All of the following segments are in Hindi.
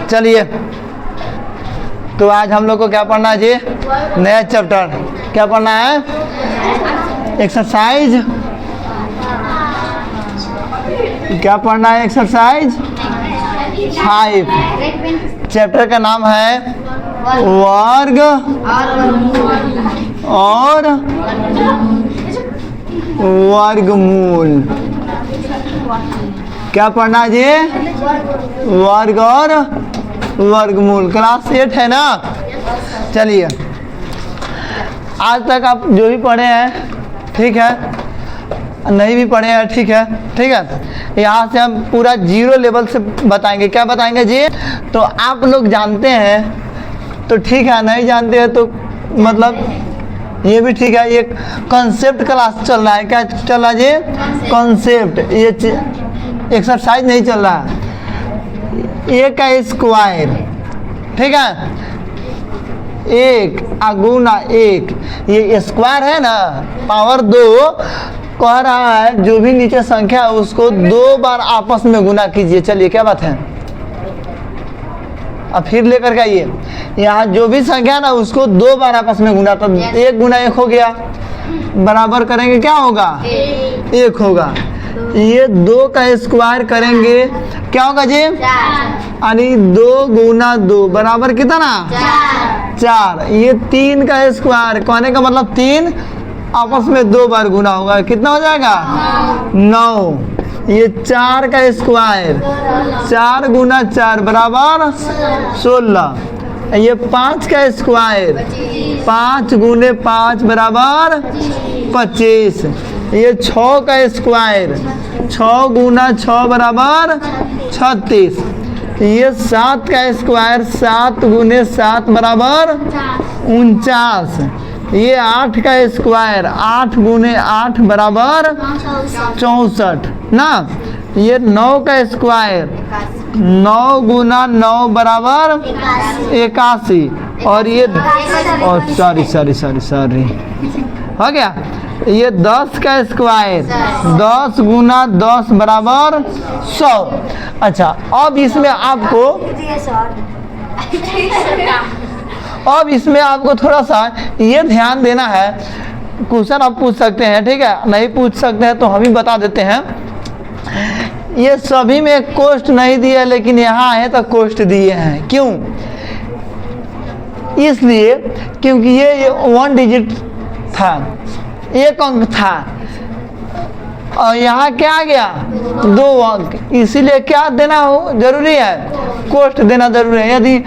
चलिए, तो आज हम लोग को क्या पढ़ना है जी? नया चैप्टर। क्या पढ़ना है? एक्सरसाइज। क्या पढ़ना है? एक्सरसाइज 5। चैप्टर का नाम है वर्ग और वर्गमूल। क्या पढ़ना है जी? वर्ग और वर्गमूल। क्लास 8 है ना? चलिए, आज तक आप जो भी पढ़े हैं ठीक है, नहीं भी पढ़े हैं ठीक है, ठीक है। यहाँ से हम पूरा 0 लेवल से बताएंगे। क्या बताएंगे जी? तो आप लोग जानते हैं तो ठीक है, नहीं जानते हैं तो मतलब ये भी ठीक है। ये कॉन्सेप्ट क्लास चल रहा है। क्या चल रहा है जी? कॉन्सेप्ट। ये एक्सरसाइज नहीं चल रहा है। एक का स्क्वायर, ठीक है, 1 गुना 1, ये स्क्वायर है ना, पावर 2 कह रहा है। जो भी नीचे संख्या है उसको 2 बार आपस में गुना कीजिए। चलिए, क्या बात है? अब फिर लेकर के आइए। यहाँ जो भी संख्या है ना उसको 2 बार आपस में गुना, तो 1 गुना 1 हो गया, बराबर करेंगे क्या होगा? 1 होगा। ये 2 का स्क्वायर करेंगे क्या होगा जी? यानी 2 गुना 2 बराबर कितना? 4। ये 3 का स्क्वायर कहने का मतलब 3 आपस में 2 बार गुना होगा, कितना हो जाएगा? 9। ये 4 का स्क्वायर, 4 गुना 4 बराबर 16। ये 5 का स्क्वायर, 5 गुने 5 बराबर 25। ये 6 का स्क्वायर, 6 गुना 6 बराबर 36। ये 7 का स्क्वायर, 7 गुने 7 बराबर 49। ये 8 का स्क्वायर, 8 गुने 8 बराबर 64 ना। ये 9 का स्क्वायर, 9 गुना 9 बराबर 81। और ये सॉरी हो गया। ये 10 का स्क्वायर, 10 गुना 10 बराबर 100। अच्छा, अब इसमें आपको थोड़ा सा ये ध्यान देना है। क्वेश्चन आप पूछ सकते हैं, ठीक है, नहीं पूछ सकते हैं तो हम ही बता देते हैं। ये सभी में कोष्ठ नहीं दिया, लेकिन यहाँ है तो कोष्ठ दिए हैं। क्यों? इसलिए क्योंकि ये 1 डिजिट था, 1 अंक था, और यहाँ क्या आ गया? 2 अंक। इसीलिए क्या देना हो जरूरी है? कोष्ठ देना जरूरी है। यदि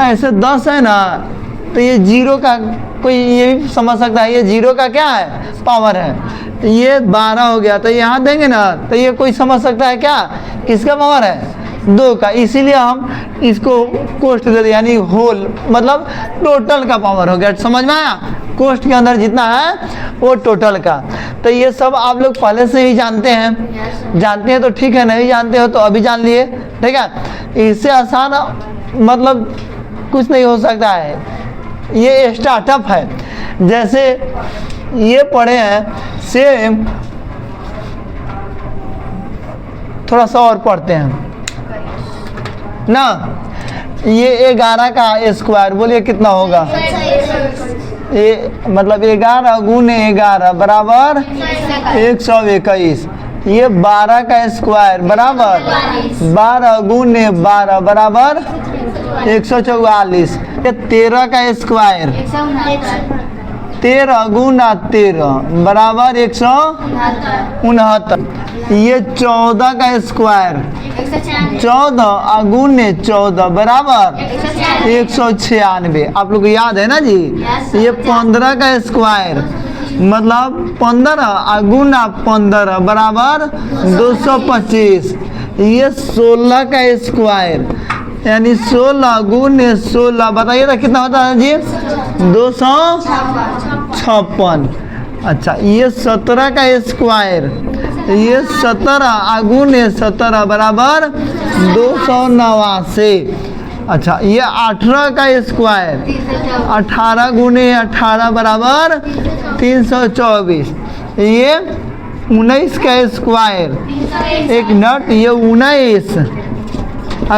ऐसे 10 है ना तो ये 0 का, कोई ये भी समझ सकता है ये 0 का क्या है? पावर है। तो ये 12 हो गया, तो यहाँ देंगे ना तो ये कोई समझ सकता है क्या किसका पावर है? 2 का। इसीलिए हम इसको कोष्ठ दे दिया, यानी होल मतलब टोटल का पावर हो गया। समझ में आया? कोष्ठ के अंदर जितना है वो टोटल का। तो ये सब आप लोग पहले से ही जानते हैं। जानते हैं तो ठीक है, नहीं जानते हो तो अभी जान लिए, ठीक है। इससे आसान मतलब कुछ नहीं हो सकता है। ये स्टार्टअप है। जैसे ये पढ़े हैं, सेम थोड़ा सा और पढ़ते हैं ना। ये 11 का स्क्वायर, बोलिए कितना होगा? ये मतलब 11 गुने 11 बराबर 121। ये 12 का स्क्वायर बराबर 12 गुने 12 बराबर 144। ये 13 का स्क्वायर, 13 गुना 13 बराबर 169। ये 14 का स्क्वायर, 14 गुने 14 बराबर 196। आप लोग को याद है ना जी? ये 15 का स्क्वायर मतलब 15 गुना 15 बराबर 225। ये 16 का स्क्वायर यानी 16 गुने 16 बताइए तो कितना होता है जी? 256। अच्छा, ये 17 का स्क्वायर, ये 17 गुने 17 बराबर 289। अच्छा, ये 18 का स्क्वायर, 18 गुने 18 बराबर 324। ये 19 का स्क्वायर, एक मिनट, ये 19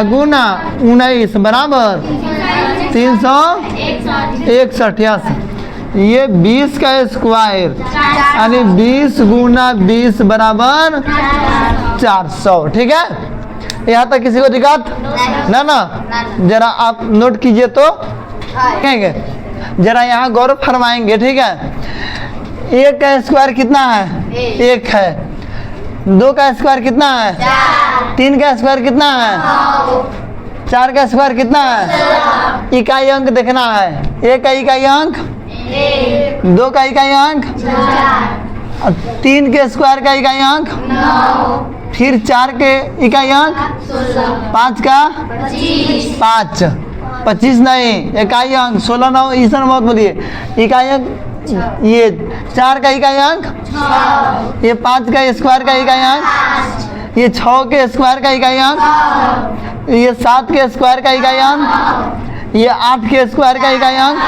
गुना 19 बराबर 361। ये 20 का स्क्वायर यानी 20 गुना 20 बराबर 400। ठीक है, यहाँ तक किसी को दिक्कत ना? जरा आप नोट कीजिए तो कहेंगे, जरा यहाँ गौर फरमाएंगे। ठीक है, 1 का स्क्वायर कितना है? 1 है। 2 का स्क्वायर कितना है? 3 का स्क्वायर कितना है? 4 का स्क्वायर कितना है? इकाई अंक देखना है। 1 का इकाई अंक 2 का इकाई अंक 3 के स्क्वायर का इकाई अंक फिर 4 के इकाई अंक 5 का 25 नहीं, इकाई अंक 16 9 ईसा मत बोलिए। इकाई अंक ये 4 का इकाई अंक, ये 5 का स्क्वायर का इकाई अंक, ये 6 के स्क्वायर का इकाई अंक, ये 7 के स्क्वायर का इकाई अंक, ये 8 के स्क्वायर का इकाई अंक,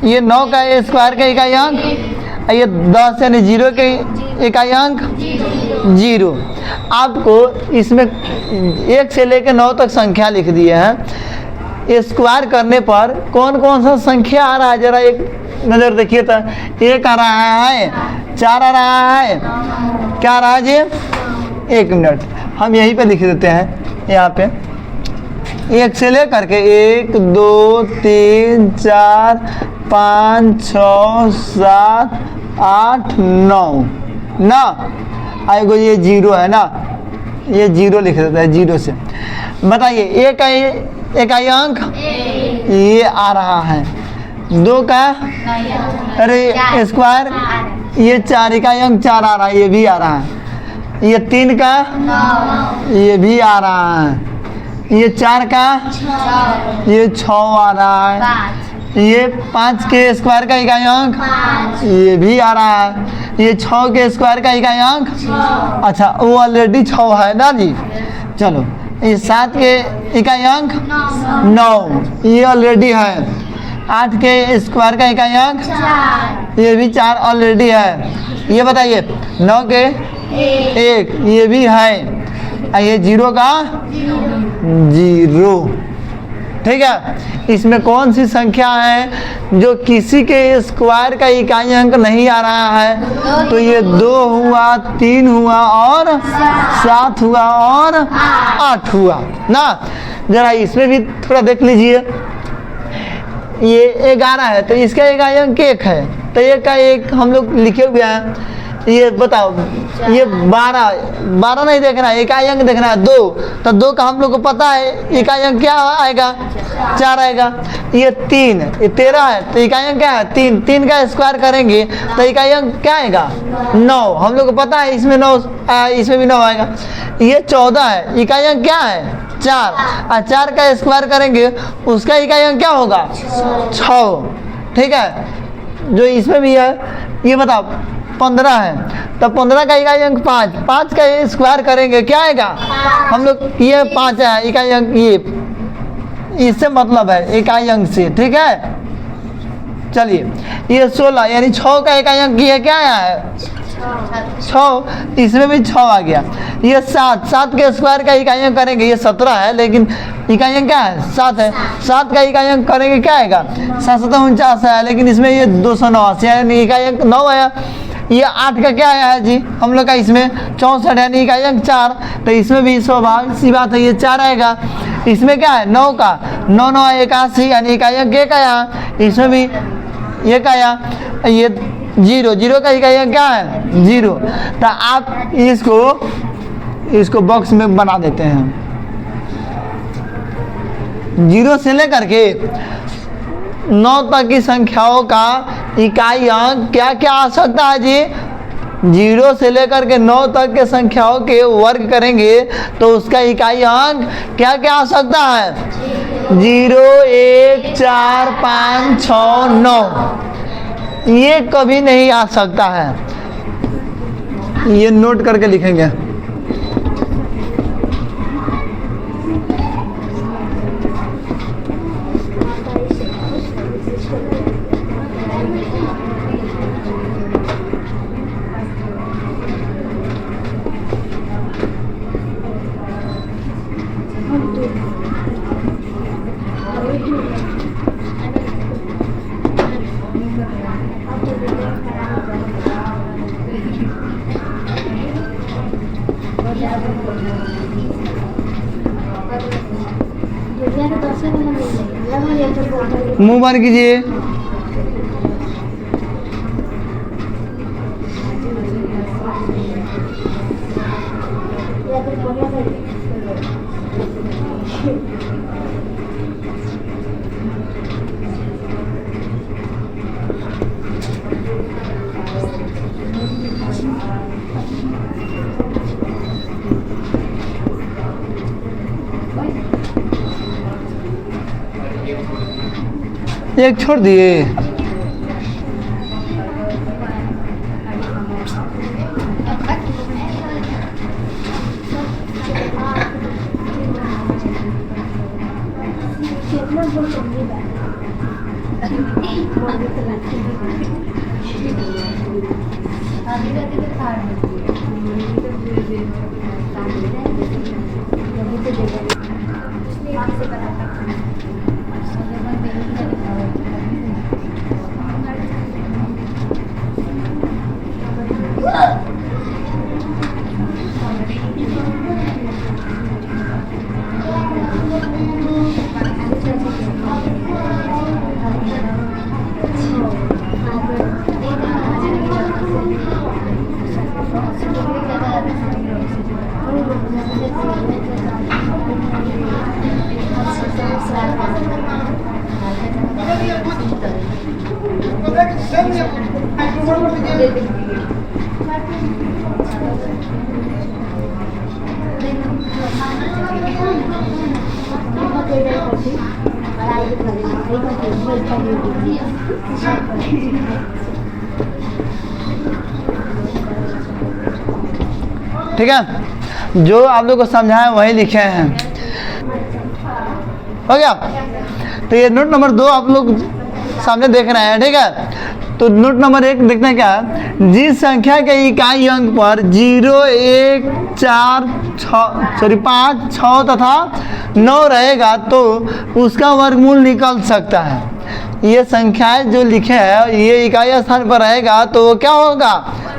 ये 9 का स्क्वायर का इकाई अंक, ये 10 यानी 0 के इकाई अंक 0। आपको इसमें 1 से लेकर 9 तक संख्या लिख दिए हैं। स्क्वायर करने पर कौन कौन सा संख्या आ रहा है, जरा एक नज़र देखिए तो। 1 आ रहा है, 4 आ रहा है, क्या आ रहा है जी? 1 मिनट, हम यहीं पे लिख देते हैं। यहाँ पे 1 से लेकर के 1 2 3 4 5 6 7 8 9 ना, आएगो ये 0 है ना, ये 0 लिख देता है। 0 से बताइए इकाई अंक ये आ रहा है। 2 का अरे स्क्वायर ये 4 इकाई अंक 4 आ रहा है, ये भी आ रहा है। ये 3 का ये भी आ रहा है। ये 4 का ये 6 आ रहा है। ये 5 के स्क्वायर का इकाई अंक ये भी आ रहा है। ये 6 के स्क्वायर का इकाई अंक, अच्छा वो ऑलरेडी 6 है ना जी। चलो ये 7 के इकाई अंक 9, ये ऑलरेडी है। 8 के स्क्वायर का इकाई अंक ये भी 4 ऑलरेडी है। ये बताइए 9 के 1 ये भी है। ये 0 का 0। ठीक है, इसमें कौन सी संख्या है जो किसी के स्क्वायर का इकाई अंक नहीं आ रहा है? तो ये 2 हुआ, 3 हुआ और 7 हुआ और 8 हुआ ना। जरा इसमें भी थोड़ा देख लीजिए। ये 11 है तो इसका इकाई अंक 1 है, तो 1 का 1 हम लोग लिखे हुए हैं। ये बताओ, ये 12 नहीं देखना है, इकाई अंक देखना है 2, तो 2 का हम लोग को पता है इकाई अंक क्या आएगा? 4 आएगा। ये 3 ये 13 है तो इकाई अंक क्या है? 3 का स्क्वायर करेंगे तो इकाई अंक क्या आएगा? 9, हम लोग को पता है इसमें 9 इसमें भी 9 आएगा। ये 14 है, इकाई अंक क्या है? 4, और 4 का स्क्वायर करेंगे उसका इकाई अंक क्या होगा? 6। ठीक है, जो इसमें भी है। ये बताओ 15 है तो 15 का इकाई अंक 5 का स्क्वायर करेंगे क्या आएगा? हम लोग ये 5 है इकाई अंक, ये इससे मतलब है इकाई अंक से। ठीक है, चलिए ये 16 यानी 6 का इकाई अंक ये क्या आया है? 6, इसमें भी 6 आ गया। ये 7 के स्क्वायर का इकाई अंक करेंगे, ये 17 है लेकिन इकाई अंक क्या है? 7 है। 7 का इकाई अंक करेंगे क्या आएगा? 7 7 49 है लेकिन इसमें ये 289 यानी इकाई अंक 9 आया। ये 8 का क्या आया है जी हम लोग का? इसमें 64 यानी इकाई अंक 4, तो इसमें भी स्वाभाविक सी बात है ये 4 आएगा। इसमें क्या है? 9 का 9 9 81 यानी इकाई अंक 1 आया। इसमें भी 1 आया। ये 0 का इकाई अंक क्या है? 0। तो आप इसको बॉक्स में बना देते हैं। 0 से लेकर के 9 तक की संख्याओं का इकाई अंक क्या क्या आ सकता है जी? 0 से लेकर के 9 तक के संख्याओं के वर्ग करेंगे तो उसका इकाई अंक क्या क्या आ सकता है? 0 1 4 5 6 9, ये कभी नहीं आ सकता है। ये नोट करके लिखेंगे। मुंह बंद कीजिए। एक छोड़ दिए। ठीक है, जो आप लोग को समझाया वही लिखे हैं। हो गया। तो ये नोट नंबर 2 आप लोग सामने देख रहे हैं। ठीक है, तो नोट नंबर 1 देखते हैं क्या है। जिस संख्या के इकाई अंक पर 0, 1, 4, 5, 6 तथा 9 रहेगा तो उसका वर्गमूल निकल सकता है। ये संख्याएं जो लिखे हैं ये इकाई स्थान पर रहेगा तो वो क्या होगा,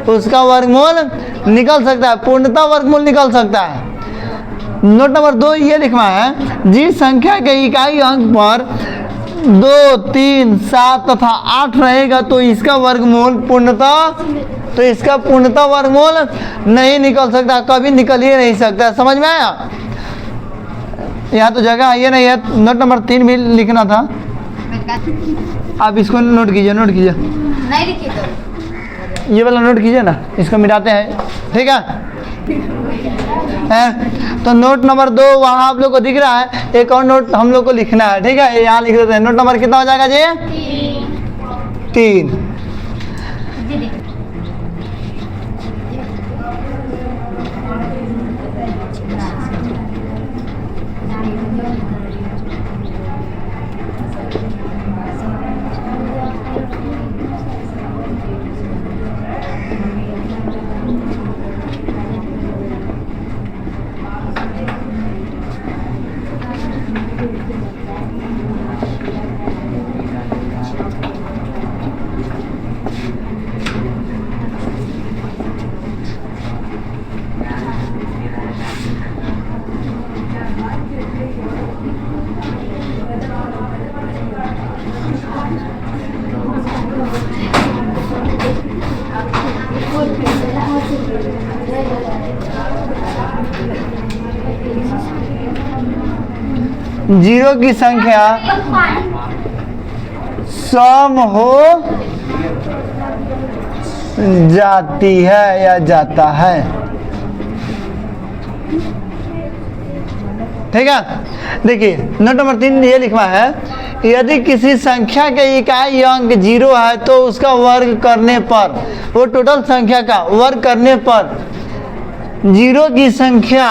उसका वर्गमूल निकल सकता है, पूर्णतः वर्गमूल निकल सकता है। नोट नंबर 2 ये लिखना है। जिस संख्या के इकाई अंक पर 2, 3, 7 तथा 8 रहेगा तो इसका वर्गमूल पूर्णतः वर्गमूल नहीं निकल सकता, कभी निकल ही नहीं सकता। समझ में आया? यहाँ तो जगह ये नहीं है। नोट नंबर 3 भी लिखना था, आप इसको नोट कीजिए। नहीं लिखिए तो ये वाला नोट कीजिए ना, इसको मिटाते हैं। ठीक है, तो नोट नंबर 2 वहाँ आप लोग को दिख रहा है। एक और नोट हम लोग को लिखना है। ठीक है, यहाँ लिख देते हैं। नोट नंबर कितना हो जाएगा जी? 3। जीरो की संख्या सम हो जाती है या जाता है। ठीक है, देखिए नोट नंबर 3 ये लिखना है। यदि किसी संख्या के इकाई अंक 0 है तो उसका वर्ग करने पर, वो टोटल संख्या का वर्ग करने पर 0 की संख्या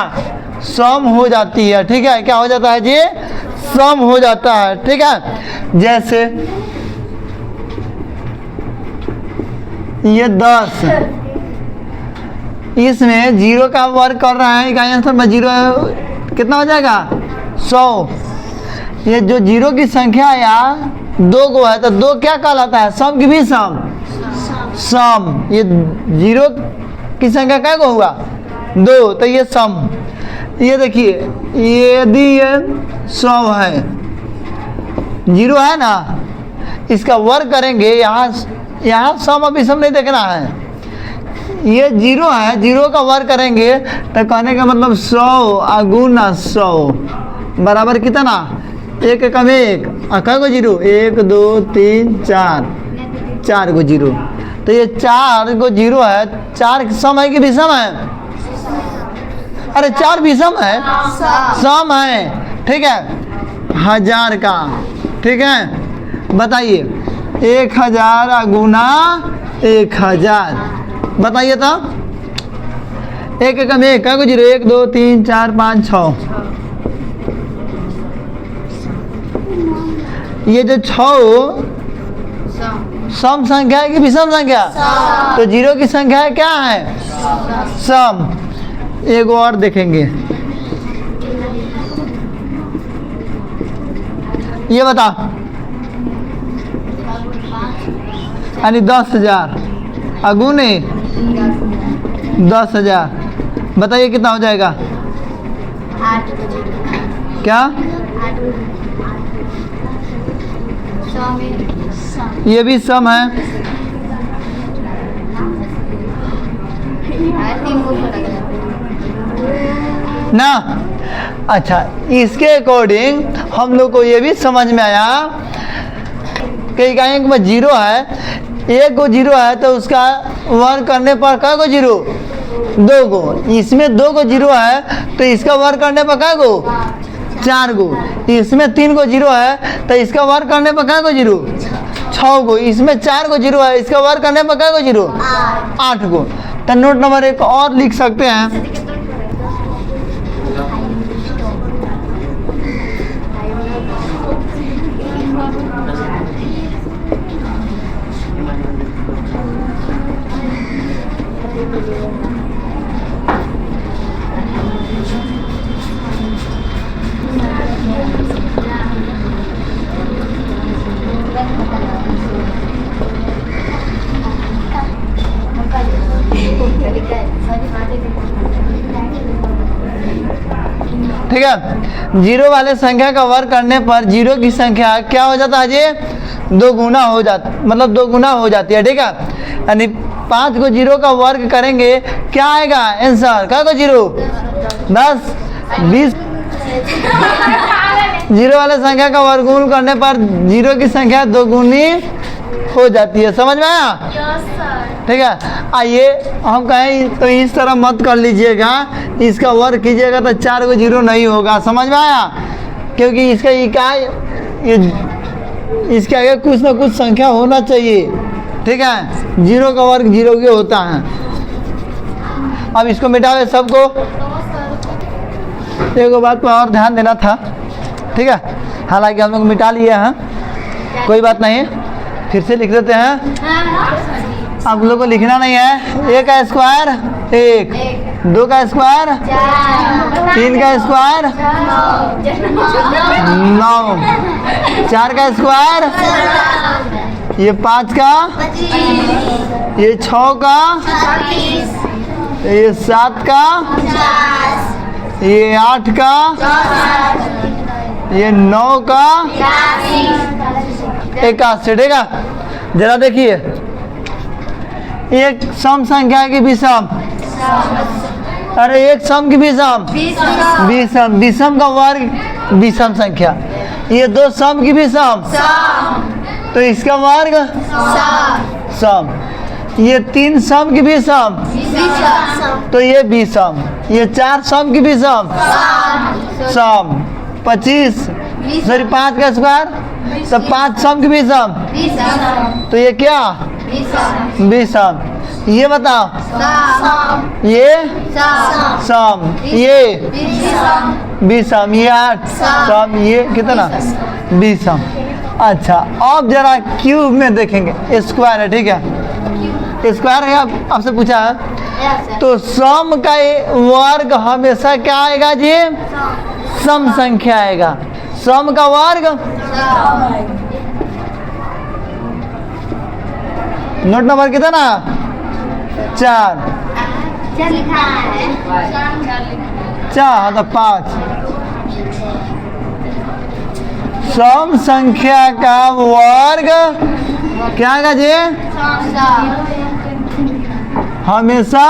सम हो जाती है। ठीक है, क्या हो जाता है जी? सम हो जाता है। ठीक है, जैसे ये 10, इसमें 0 का वर्ग कर रहा है, इकाई आंसर में 0 कितना हो जाएगा? 100। ये जो 0 की संख्या या 2 को है तो 2 क्या कहलाता है? सम की भी सम। ये 0 की संख्या क्या को हुआ? 2, तो ये सम। ये देखिए यदि ये 100 है, 0 है ना, इसका वर्ग करेंगे। यहाँ सम अभी सम नहीं देखना है, ये 0 है, 0 का वर्ग करेंगे तो कहने का मतलब 100 अगुना 100 बराबर कितना, 1 कम 1, कै गो 0, 1 2 3 4, 4 गो 0। तो ये 4 गो 0 है, 4 सम है कि विषम है? अरे 4 विषम है, सम है, ठीक है, 1000 का, ठीक है। बताइए 1000 अगुना 1000, बताइए तो। 1 कम 1, कै गो 0, 1 2 3 4 5 6। ये जो 6 सम संख्या है कि विषम संख्या? तो 0 की संख्या है क्या है? सम। एक और देखेंगे, ये बता, यानी 10,000 अगुने 10,000, बताइए कितना हो जाएगा? 8 क्या? ये भी सम है ना। अच्छा, इसके अकॉर्डिंग हम लोग को ये भी समझ में आया कि कहीं में 0 है, 1 गो 0 है तो उसका वर्ग करने पर कै गो 0? 2 गो। इसमें 2 गो 0 है तो इसका वर्ग करने पर कै गो? 4 गो। इसमें 3 गो 0 है तो इसका वर्ग करने पर कै गो 0? 6 गो। इसमें 4 गो 0 है, इसका वर्ग करने पर कै गो 0? 8 गो। तो नोट नंबर 1 और लिख सकते हैं, ठीक है। 0 वाले संख्या का वर्ग करने पर 0 की संख्या क्या हो जाता है जी? 2 गुना हो जाता, मतलब 2 गुना हो जाती है, ठीक है। यानी 5 को 0 का वर्ग करेंगे क्या आएगा आंसर? क्या को 0? 10 20। 0 वाले संख्या का वर्गमूल करने पर 0 की संख्या 2 गुनी हो जाती है। समझ में आया? ठीक है। आइए हम कहें तो इस तरह मत कर लीजिएगा, इसका वर्ग कीजिएगा तो 4 को 0 नहीं होगा। समझ में आया? क्योंकि इसका इकाई इसके आगे कुछ ना कुछ संख्या होना चाहिए, ठीक है। 0 का वर्ग 0 के होता है। अब इसको मिटावे सबको। एक बात पर और ध्यान देना था, ठीक है। हालांकि हम लोग मिटा लिए हैं, कोई बात नहीं, फिर से लिख देते हैं। आप लोग को लिखना नहीं है। 1 का स्क्वायर 1, 2 का स्क्वायर 3 का स्क्वायर 9, 4 का स्क्वायर ये 5 का, ये 6 का, ये 7 का, ये 8 का, ये 9 का 81, ठीक है। जरा देखिए, एक सम संख्या की विषम, अरे एक सम की विषम, विषम, विषम का वर्ग विषम संख्या। ये 2 सम की विषम, तो इसका वर्ग सम। ये 3 सम की विषम, तो ये विषम। ये 4 सम की विषम, सम। 25 सॉरी 5 का स्क्वायर, तो 5 सम की विषम, तो ये क्या? विषम। ये बताओ, ये सम, ये विषम, ये 8 सम, ये कितना? विषम। अच्छा, अब जरा क्यूब में देखेंगे। स्क्वायर है, ठीक है, स्क्वायर है। आपसे पूछा है तो सम का वर्ग हमेशा क्या आएगा जी? सम संख्या आएगा। सम का वर्ग, नोट नंबर कितना? 4। क्या लिखा है? चार तो 5। सम संख्या का वर्ग क्या का जी? हमेशा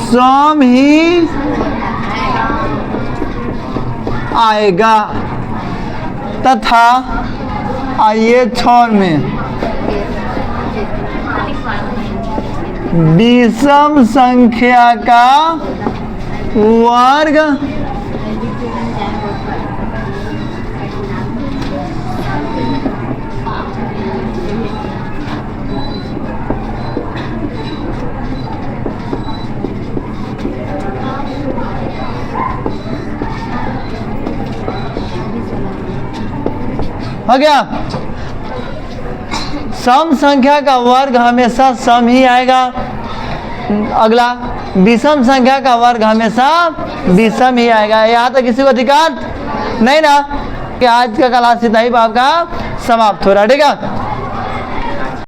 सम ही आएगा तथा आइए 6 में विषम संख्या का वर्ग हो गया। सम संख्या का वर्ग हमेशा सम ही आएगा। अगला विषम संख्या का वर्ग हमेशा विषम ही आएगा। यहाँ तक किसी को दिक्कत नहीं ना? कि आज का क्लास इतना ही आपका समाप्त हो रहा है, ठीक है।